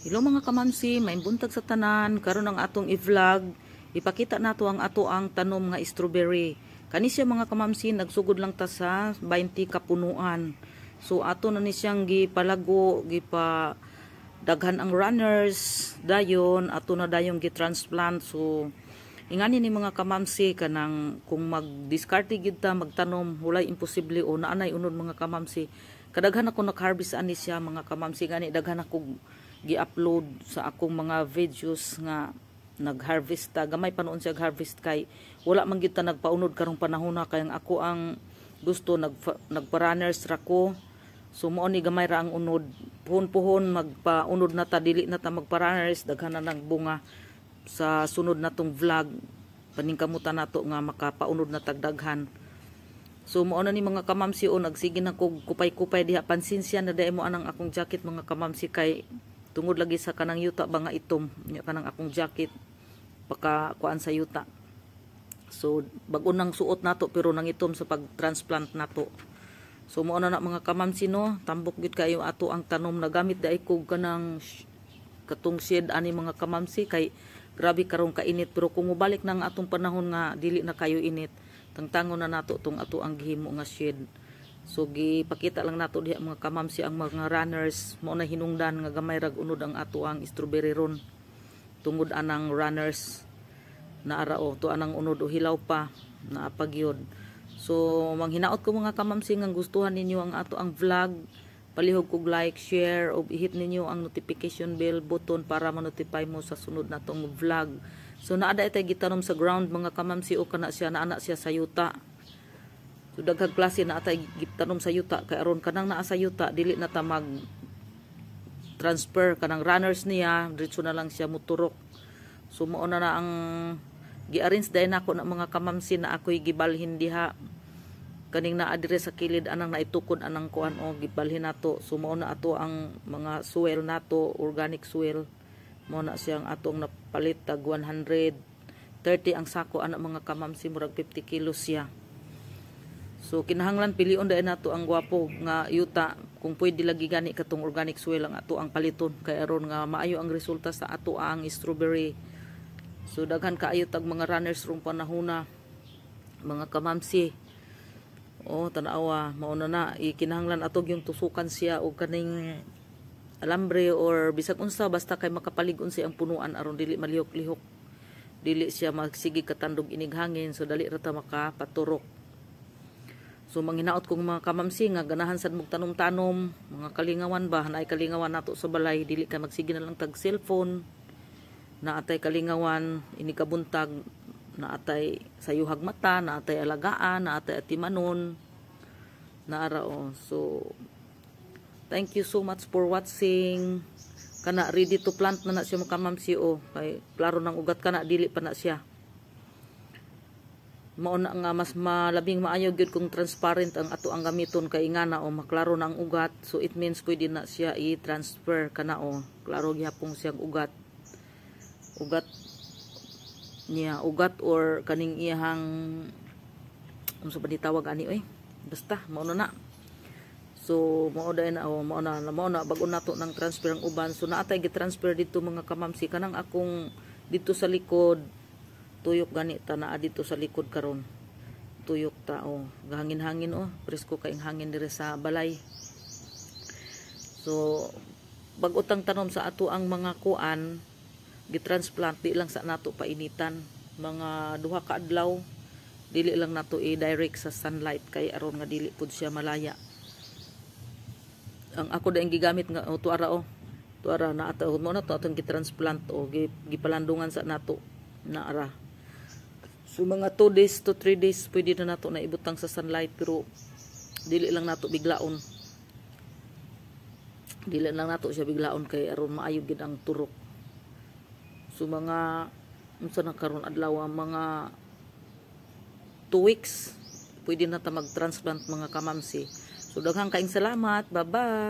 Hello mga kamamsi, may buntag sa tanan, karon ang atong i-vlog, ipakita nato ang ato ang tanom nga strawberry. Kani siya mga kamamsi, nagsugod lang ta sa 20 kapunuan. So ato na ni siyang gipalago, daghan ang runners, dayon ato na dayong gi-transplant. So ingani ni mga kamamsi kanang kung mag-discarte gyud ta magtanom, walay imposible o naanay unod mga kamamsi. Kadaghan ako nag-harvest ani siya mga kamamsi, gani daghan ako gi-upload sa akong mga videos nga nag-harvest ta. Gamay pa noon siya harvest kay wala man gyud ta nagpaunod karong panahon na kay ako ang gusto nagpa-runners ra ko. So mo ni gamay ra ang unod. Puhon-puhon magpaunod na ta, dili na ta magpa-runners, daghan na ng bunga. Sa sunod na tong vlog paningkamutan nato nga makapaunod na tagdaghan. So mo na ni mga kamamsi o nagsige na kog kupay-kupay diha, pansinsya na dai mo anang akong jacket mga kamamsi kay tungod lagi sa kanang yuta ba nga itom nya kanang akong jacket paka kuan sa yuta. So bag-o nang suot nato pero nang itom sa pag-transplant nato. So mo na mga kamamsi no, tambok gid kayo ato ang tanom na gamit dai kog kanang katong shade ani mga kamamsi kay grabe karon kainit, pero kung mobalik na nga atong panahon nga dili na kayo init, tangtangon na nato tong ato ang gihimo nga shade. So gipakita lang nato diha mga kamamsi ang mga runners, mo na hinungdan nga gamay rag unod ang ato ang strawberry ron. Tungod anang runners na arao to anang unod o hilaw pa na apagyod. So manghinaot ko mga kamamsi nga gustuhan ninyo ang ato ang vlog, palihog kog like, share o i-hit ninyo ang notification bell button para ma-notify mo sa sunod na tong vlog. So naada itay gitanom sa ground mga kamamsi o kana siya naana siya sa yuta. So daghang klase na atay gitanom sa yuta kay aron kanang naa sa yuta dili na ta mag transfer kanang runners niya, diretso na lang siya muturok. So mao na ang gi-arrange dai nako na mga kamamsi na ako'y gibalhin diha. Kaning naa dire sa kilid anang naitukod anang kuan o gibalhin nato. So mao na ato ang mga soil nato, organic soil. Mao na siyang atong napalit tag 130 ang sako ana mga kamamsi, murag 50 kilos siya. So kinahanglan pilion dai nato ang gwapo nga yuta, kung pwede lagi gani katong organic soil ang ato ang paliton kay aron nga maayo ang resulta sa ato ang strawberry. So daghan kaayo tag mga runners rong panahona mga kamamsi. O tanawa mao na ikinahanglan atog yung tusukan siya o kaning alambre or bisag unsa basta kay makapalig-on siya ang punuan aron dili malihok-lihok, dili siya magsigi katandog inig hangin, so dali ra ta makapaturok. So manghinaot kong mga kamamsi nga ganahan sad mog tanom-tanom, mga kalingawan ba, naay kalingawan nato sa balay, dili ka magsige na lang tag cellphone. Naatay kalingawan ini kabuntag, naatay sayuhag mata, naatay alagaan, naatay atimanon, naarao. So thank you so much for watching. Kana ready to plant na siya mga kamamsi o kay klaro nang ugat kana, dili pa na siya. Mao na nga mas malabing maayo gyud kung transparent ang ato ang gamiton kay ingana o maklaro na ang ugat. So it means pwede na siya i-transfer kana o klaro gyapon siyang ugat niya, ugat or kaning iyang unsa ba ditawag ani oy, basta mao na. So mao dai na mao na bag-o nato nang transfer ang uban. So naatay gi-transfer dito mga kamamsi kanang akong dito sa likod tuyok gani ta naa dito sa likod karon. Tuyok ta o gahangin-hangin o presko kay hangin dire sa balay. So bag-otang tanom sa ato ang mga kuan gitransplant, di lang sa nato painitan, mga duha ka adlaw, dili lang nato i-direct sa sunlight kay aron nga dili pud siya malaya. Ang ako daing gigamit nga tuara na ato mo na to atong gitransplant o gipalandungan sa nato na ara. So mga 2 days to 3 days pwede na nato na ibutang sa sunlight, pero dili lang nato biglaon. Dili lang nato siya biglaon kay aron maayo gid ang turok. So mga unsa na karon adlaw, mga 2 weeks pwede na ta mag-transplant mga kamamsi. So daghang kaayong salamat. Bye-bye.